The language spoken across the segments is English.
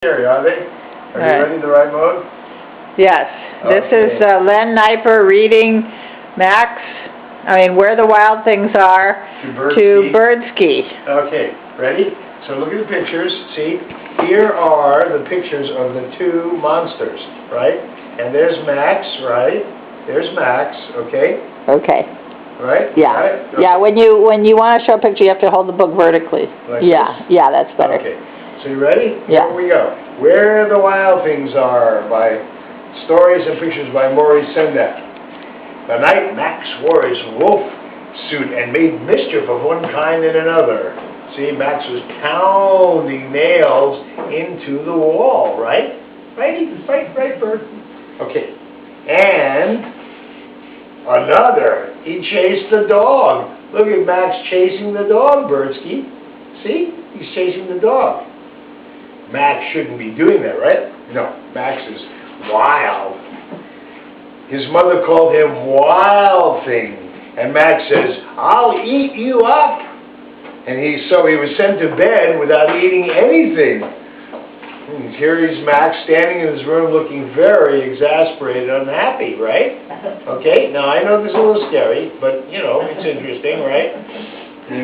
Are they? Are you ready? The right mode? Yes. This is Len Knyper reading Where the Wild Things Are to Birdski. Okay, ready? So look at the pictures. See, here are the pictures of the two monsters, right? And there's Max, right? There's Max, okay? Okay. Right? Yeah. Right? Okay. Yeah, when you want to show a picture, you have to hold the book vertically. Like yeah, this? yeah, that's better. Okay. So you ready? Yeah. Here we go. Where the Wild Things Are by Stories and Pictures by Maurice Sendak. The night Max wore his wolf suit and made mischief of one kind and another. See, Max was pounding nails into the wall, right? Right, Bert? Okay. And another, he chased the dog. Look at Max chasing the dog, Birdski. See? He's chasing the dog. Max shouldn't be doing that, right? No, Max is wild. His mother called him Wild Thing. And Max says, I'll eat you up. And so he was sent to bed without eating anything. Here he's Max standing in his room looking very exasperated, unhappy, right? Okay, now I know this is a little scary, but, you know, it's interesting, right?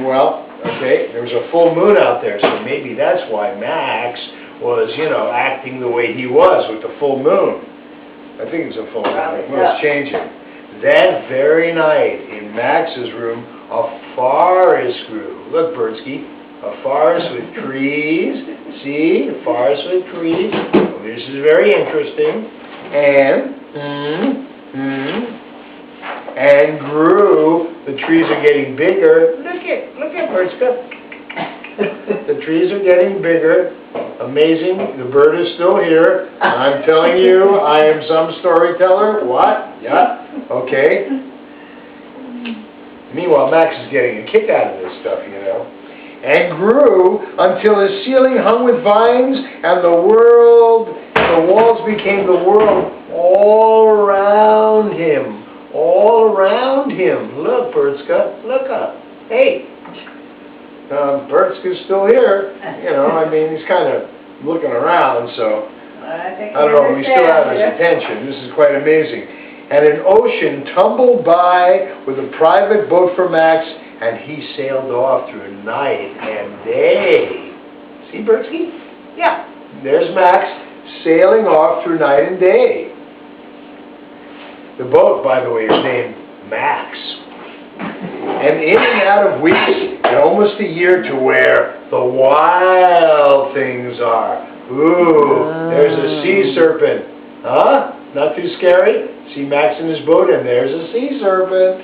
Well, okay, there was a full moon out there, so maybe that's why Max was, you know, acting the way he was with the full moon. I think it's a full moon. The moon's changing. That very night, in Max's room, a forest grew. Look, Birdski, a forest with trees. See, a forest with trees. Well, this is very interesting. And grew. The trees are getting bigger. Look at Birdski. The trees are getting bigger. Amazing. The bird is still here. I'm telling you, I am some storyteller. What? Yeah. Okay. Meanwhile, Max is getting a kick out of this stuff, you know. And grew until his ceiling hung with vines, and the walls became the world all around him. All around him. Look, Birdska, look up. Hey. Birdski's still here. You know, I mean, he's kind of looking around, so I don't know, we still have his attention. This is quite amazing. And an ocean tumbled by with a private boat for Max, and he sailed off through night and day. See, Birdski? Yeah. There's Max sailing off through night and day. The boat, by the way, is named Max. And in and out of weeks, and almost a year to where the wild things are. Ooh, there's a sea serpent. Huh? Not too scary? See Max in his boat, and there's a sea serpent.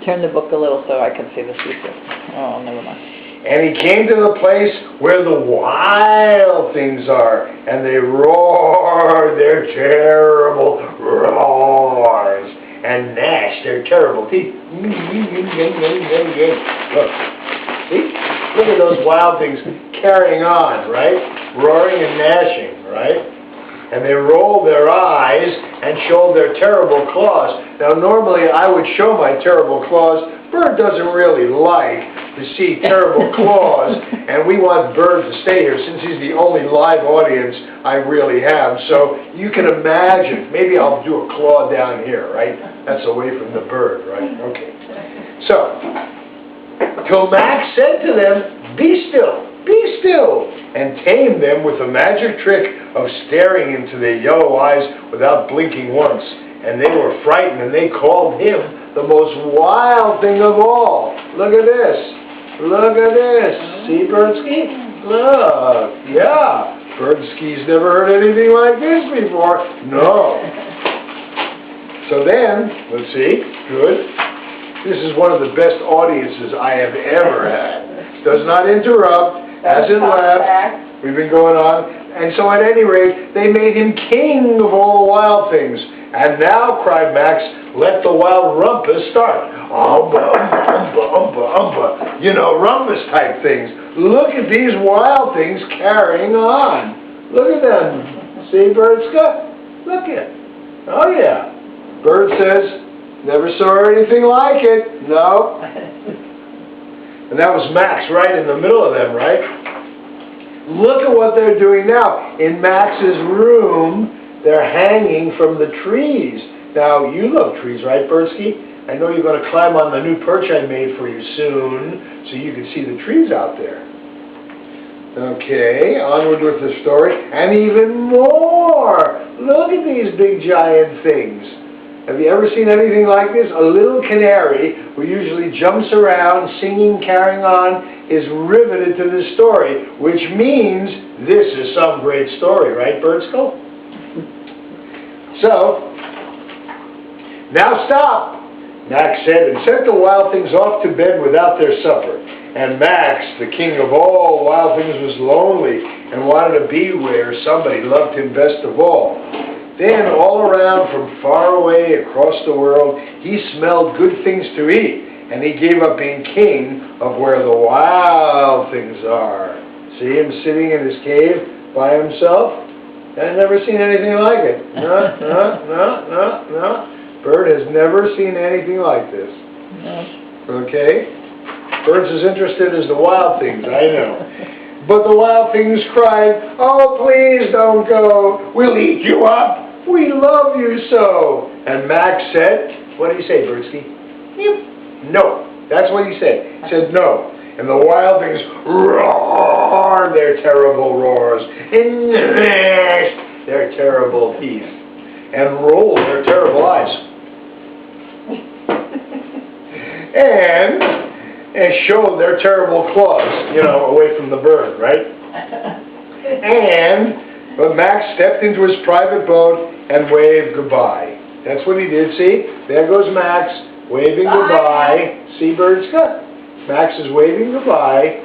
Turn the book a little so I can see the sea serpent. Oh, never mind. And he came to the place where the wild things are, and they roar their terrible roars, and gnash their terrible teeth. Look, see? Look at those wild things carrying on, right? Roaring and gnashing, right? And they roll their eyes and show their terrible claws. Now, normally I would show my terrible claws. Bird doesn't really like to see terrible claws, and we want Bird to stay here since he's the only live audience I really have. So you can imagine, maybe I'll do a claw down here, right? That's away from the bird, right? Okay. So, till Max said to them, be still, and tamed them with the magic trick of staring into their yellow eyes without blinking once. And they were frightened, and they called him the most wild thing of all. Look at this. Look at this. See, Birdski? Look. Yeah. Birdski's never heard anything like this before. No. So then, let's see. Good. This is one of the best audiences I have ever had. Does not interrupt. Hasn't left. We've been going on. And so at any rate, they made him king of all the wild things. And now, cried Max, let the wild rumpus start. Umba, umba, umba, umba. You know, rumpus type things. Look at these wild things carrying on. Look at them. See, Birdska? Look at. Oh, yeah. Bird says, never saw anything like it. No. And that was Max right in the middle of them, right? Look at what they're doing now. In Max's room, they're hanging from the trees. Now, you love trees, right, Birdski? I know you're going to climb on the new perch I made for you soon, so you can see the trees out there. Okay, onward with the story. And even more! Look at these big giant things. Have you ever seen anything like this? A little canary, who usually jumps around, singing, carrying on, is riveted to this story, which means this is some great story, right, Birdsko? So, now stop, Max said, and sent the wild things off to bed without their supper. And Max, the king of all wild things, was lonely and wanted to be where somebody loved him best of all. Then, all around from far away across the world, he smelled good things to eat, and he gave up being king of where the wild things are. See him sitting in his cave by himself? I've never seen anything like it. No. Bird has never seen anything like this. Okay? Bird's as interested as the wild things, I know. But the wild things cried, "Oh, please don't go. We'll eat you up. We love you so." And Max said, what did he say, Birdski? No. That's what he said. He said no. And the wild things roared their terrible roars, and gnashed their terrible teeth, and rolled their terrible eyes. And showed their terrible claws, away from the bird, right? But Max stepped into his private boat and waved goodbye. That's what he did, see? There goes Max, waving goodbye. See, Birdska? Max is waving goodbye.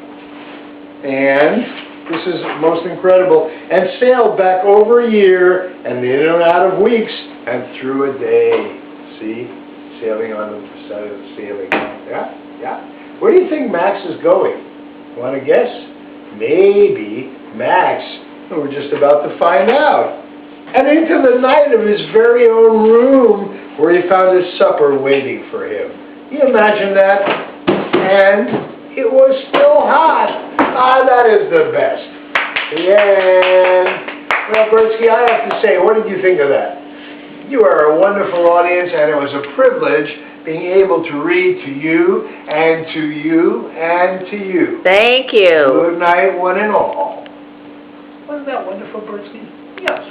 And this is most incredible. And sailed back over a year, and in and out of weeks, and through a day. See? Sailing on the side of the ceiling. Yeah? Where do you think Max is going? Want to guess? Maybe Max, we're just about to find out. And into the night of his very own room, where he found his supper waiting for him. You imagine that? And it was still hot. That is the best. The end. Well, Birdski, I have to say, what did you think of that? You are a wonderful audience, and it was a privilege being able to read to you, and to you, and to you. Thank you. Good night, one and all. Wasn't that wonderful, Birdski? Yes.